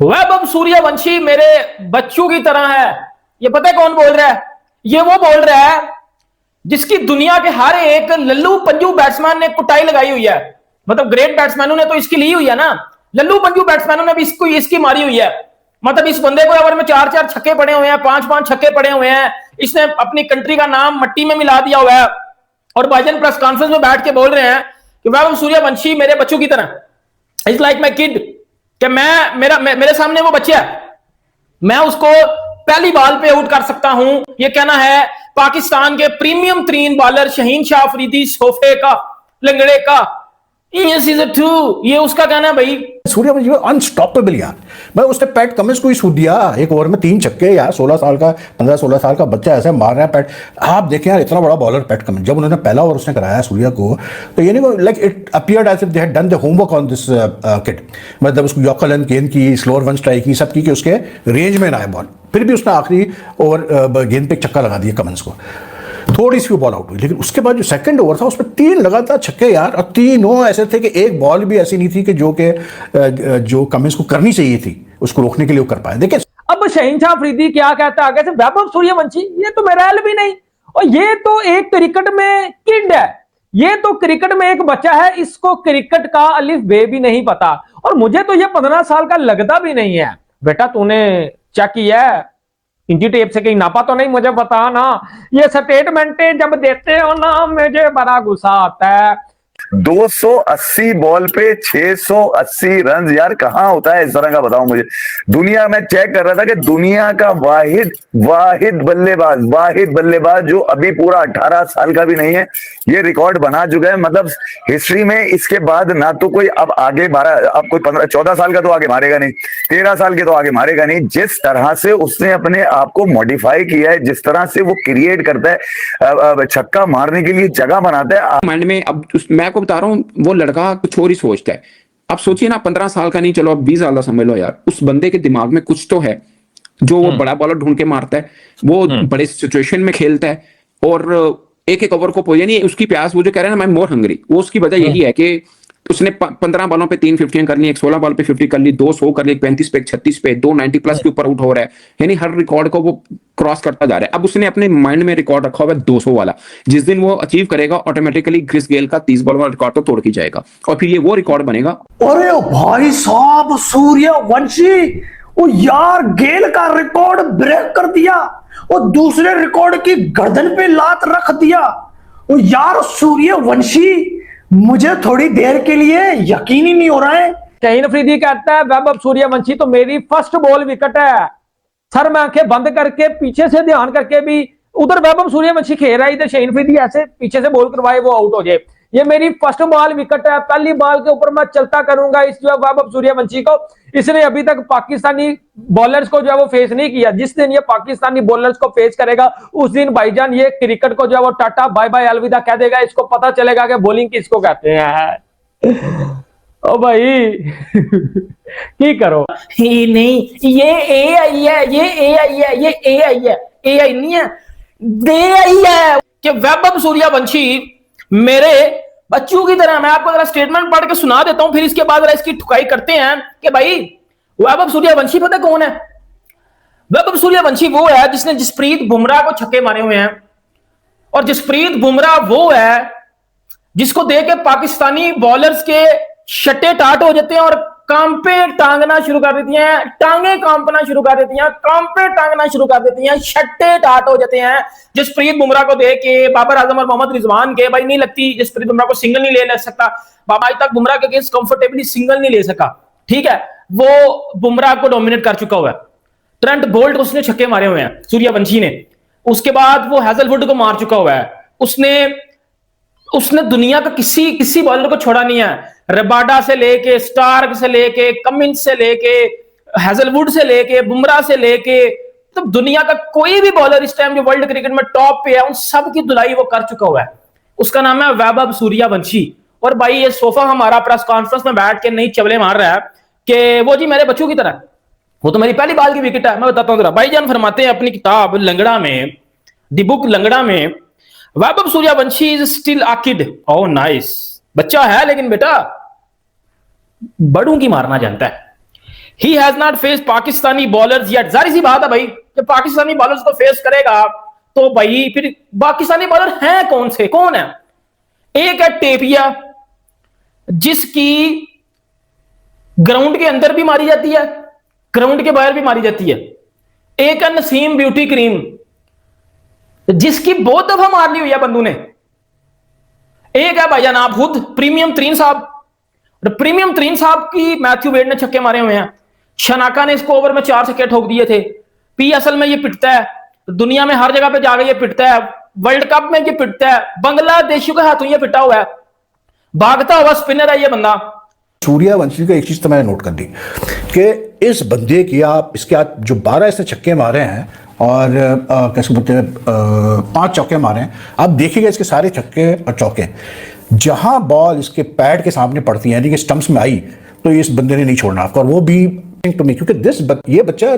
वैभव सूर्यवंशी मेरे बच्चों की तरह है। ये पता है कौन बोल रहा है? ये वो बोल रहा है जिसकी दुनिया के हर एक लल्लू पंजू बैट्समैन ने कुटाई लगाई हुई है। मतलब ग्रेट बैट्समैनों ने तो इसकी ली हुई है ना, लल्लू पंजू बैट्समैनों ने भी इसको इसकी मारी हुई है। मतलब इस बंदे को ओवर में 4-4 छक्के पड़े हुए हैं, 5-5 छक्के पड़े हुए हैं। इसने अपनी कंट्री का नाम मट्टी में मिला दिया हुआ है। और भाईजान प्रेस कॉन्फ्रेंस में बैठ के बोल रहे हैं कि वैभव सूर्यवंशी मेरे बच्चों की तरह, इज लाइक माई किड, कि मेरे सामने वो बच्चा है, मैं उसको पहली बॉल पे आउट कर सकता हूं। ये कहना है पाकिस्तान के प्रीमियम तरीन बॉलर शहीन शाह अफरीदी सोफे का, लंगड़े का। Yes, is it true? ये उसका कहना है भाई। सूर्यवंशी अनस्टॉपेबल यार। भाई उसने पैट कमिंस को ही सूट दिया एक ओवर में 3 छक्के यार। 16 साल का 15-16 साल का बच्चा ऐसे मार रहा है पैट। आप देखें यार, इतना बड़ा बॉलर पैट कमिंस, जब उन्होंने पहला ओवर उसने कराया सूर्या को, तो ये नहीं like it appeared as if they had done the homework on this kid. मतलब उसको यॉर्कर लेंथ गेंद की, स्लोअर वन स्ट्राइक की, सब की कि उसके रेंज में ना आए बॉल। फिर भी उसने आखिरी ओवर गेंद पे छक्का लगा दिया कमिंस को, थोड़ी सी बॉल आउट हुई। लेकिन उसके बाद जो सेकंड ओवर था उसमें 3 लगातार छक्के यार, और तीनों ऐसे थे कि एक बॉल भी ऐसी नहीं थी कि जो कमिंस को करनी चाहिए थी उसको रोकने के लिए वो कर पाए। देखिए अब शहीन शाह अफरीदी क्या कहता है आगे से, वैभव सूर्यवंशी ये तो मेरा भी नहीं, और ये तो एक क्रिकेट में किड है, ये तो क्रिकेट में एक बच्चा है, इसको क्रिकेट का अलिफ बे भी नहीं पता। और मुझे तो ये 15 साल का लगता भी नहीं है। बेटा तूने चेक किया है इंची टेप से कहीं नापा तो नहीं? मुझे बता ना। ये स्टेटमेंटें जब देते हो ना मुझे बड़ा गुस्सा आता है। 280 बॉल पे 680 रन यार, कहां होता है इस तरह का, बताओ मुझे। दुनिया में चेक कर रहा था कि दुनिया का वाहिद बल्लेबाज जो अभी पूरा 18 साल का भी नहीं है, ये रिकॉर्ड बना चुका है। मतलब हिस्ट्री में इसके बाद ना तो कोई अब आगे 12, अब कोई 15-14 साल का तो आगे मारेगा नहीं, 13 साल के तो आगे मारेगा नहीं। जिस तरह से उसने अपने आप को मॉडिफाई किया है, जिस तरह से वो क्रिएट करता है, छक्का मारने के लिए जगह बनाता है माइंड में। अब मैं आपको बता रहा हूँ, वो लड़का कुछ और ही सोचता है। आप सोचिए ना, 15 साल का नहीं, चलो अब 20 साल का समझ लो यार, उस बंदे के दिमाग में कुछ तो है जो वो बड़ा बॉलर ढूंढ के मारता है, वो बड़े सिचुएशन में खेलता है, और एक एक ओवर को यानी उसकी प्यास, वो जो कह रहे हैं ना, मैं मोर हंग्री, वो उसकी वजह यही है कि उसने 15 बॉलों पे 3 50 कर ली, एक 16 बॉल पे 50 कर ली, 2 100 कर ली, 35 पे 36 पे 2 90 प्लस के ऊपर आउट हो रहा है। यानी हर रिकॉर्ड को वो क्रॉस करता जा रहा है। अब उसने अपने माइंड में रिकॉर्ड रखा हुआ है 200 वाला, जिस दिन वो अचीव करेगा ऑटोमेटिकली क्रिस गेल का 30 बॉल वाला रिकॉर्ड तो तोड़ के जाएगा, और फिर ये वो रिकॉर्ड बनेगा। अरे भाई साहब, सूर्यवंशी वो यार गेल का रिकॉर्ड ब्रेक कर दिया और दूसरे रिकॉर्ड की गर्दन पे लात रख दिया। वो यार सूर्यवंशी, मुझे थोड़ी देर के लिए यकीन ही नहीं हो रहा है। शहीन अफरीदी कहता है वैभव सूर्यवंशी तो मेरी फर्स्ट बॉल विकेट है। सर मैं आंखें बंद करके पीछे से ध्यान करके भी उधर वैभव सूर्यवंशी खेल रहा है, इधर शहीन अफरीदी ऐसे पीछे से बॉल करवाए वो आउट हो जाए। ये मेरी फर्स्ट बॉल विकेट है, पहली बॉल के ऊपर मैं चलता करूंगा इस जो वैभव सूर्यवंशी को। इसने अभी तक पाकिस्तानी बॉलर्स को जो है वो फेस नहीं किया। जिस दिन ये पाकिस्तानी बॉलर्स को फेस करेगा उस दिन भाईजान ये क्रिकेट को जो है वो टाटा बाय बाय अलविदा कह देगा। इसको पता चलेगा कि बॉलिंग किसको कहते हैं। ओ भाई की करो ही नहीं, ये एआई है, ये एआई है, ये एआई है, एआई नहीं है, एआई है। कि वैभव सूर्यवंशी मेरे बच्चों की तरह। मैं आपको जरा स्टेटमेंट पढ़ के सुना देता हूं, फिर इसके बाद जरा इसकी ठुकाई करते हैं कि भाई वैभव सूर्यवंशी पता कौन है? वैभव सूर्यवंशी वो है जिसने जसप्रीत बुमराह को छक्के मारे हुए हैं, और जसप्रीत बुमराह वो है जिसको देख के पाकिस्तानी बॉलर्स के शट्टे टाट हो जाते हैं और कांपे टांगना शुरू कर देती हैं, टांगे कांपना शुरू कर देती हैं, कांपे टांगना शुरू कर देती हैं, शट्टे टाट हो जाते हैं। जसप्रीत बुमराह को देख के बाबर आजम और मोहम्मद रिजवान के भाई नहीं लगती जसप्रीत बुमराह को सिंगल नहीं ले सकता। बाबा आज तक बुमराह के अगेंस्ट कंफर्टेबली सिंगल नहीं ले सका, ठीक है, वो बुमराह को डोमिनेट कर चुका हुआ है। ट्रेंट बोल्ट को उसने छक्के मारे हुए हैं सूर्यवंशी ने। उसके बाद वो हैजलवुड को मार चुका हुआ है। उसने दुनिया का किसी बॉलर को छोड़ा नहीं है। रबाडा से लेके, स्टार्क से लेके, कमिंस से लेके, हैजलवुड से लेके, बुमराह से लेके, तो दुनिया का कोई भी बॉलर इस टाइम जो वर्ल्ड क्रिकेट में टॉप पे है उन सब की धुलाई वो कर चुका हुआ है। उसका नाम है वैभव सूर्यवंशी। और भाई ये सोफा हमारा प्रेस कॉन्फ्रेंस में बैठ के नहीं चवले मार रहा है कि वो जी मेरे बच्चों की तरह, वो तो मेरी पहली बॉल की विकेट है। मैं बताता हूं जरा, भाईजान फरमाते हैं अपनी किताब लंगड़ा में, दी बुक लंगड़ा में, Vaibhav Suryavanshi is still a kid. Oh nice, बच्चा है लेकिन बेटा बड़ों की मारना जानता है। He has not face Pakistani bowlers yet. जारी सी बात है भाई, जब पाकिस्तानी बॉलर्स को फेस करेगा तो भाई फिर पाकिस्तानी बॉलर हैं कौन से, कौन है? एक है टेपिया जिसकी ग्राउंड के अंदर भी मारी जाती है, ग्राउंड के बाहर भी मारी जाती है। एक है नसीम ब्यूटी क्रीम जिसकी बहुत दफा मारनी हुई है बंदू ने। एक है भाईजान आप खुद प्रीमियम तरीन साहब, और प्रीमियम तरीन साहब की मैथ्यू वेड ने छक्के मारे हुए हैं। शनाका ने इसको ओवर में 4 छक्के ठोक दिए थे। पीएसएल में ये पिटता है, दुनिया में हर जगह पे जाकर ये पिटता है, वर्ल्ड कप में ये पिटता है, बांग्लादेशियों के हाथों ये पिटा हुआ है, भागता हुआ स्पिनर है ये बंदा। सूर्यवंशी का एक चीज तो मैंने नोट कर दी कि इस बंदे की आप इसके आज जो 12 इसने छक्के मारे हैं और कैसे बोलते हैं 5 चौके मारे हैं, आप देखिएगा इसके सारे छक्के और चौके जहां बॉल इसके पैड के सामने पड़ती है यानी कि स्टंप्स में आई तो इस बंदे ने नहीं छोड़ना आपको। और वो भी तो नहीं, क्योंकि ये बच्चा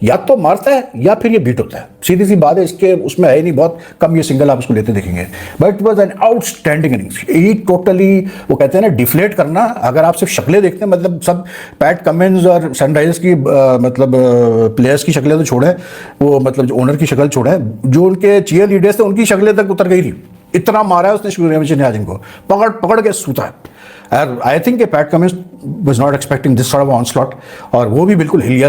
या तो मारता है या फिर ये बीट होता है, सीधी सी बात है। इसके उसमें है नहीं, बहुत कम ये सिंगल आप उसको लेते देखेंगे, but it was an outstanding innings. He totally वो कहते हैं ना डिफ्लेट करना। अगर आप सिर्फ शक्लें देखते हैं, मतलब सब पैट कमिंस और सनराइजर्स की मतलब प्लेयर्स की शक्लें तो छोड़े, वो मतलब जो ओनर की शक्ल छोड़े, जो उनके चीयर लीडर्स थे उनकी शक्लें तक उतर गई थी। इतना मारा है उसने सूर्यवंशी ने आज इनको पकड़ के सूता है। I think PAT Cummins was not expecting this sort of onslaught, और वो भी बिल्कुल हिल गया था।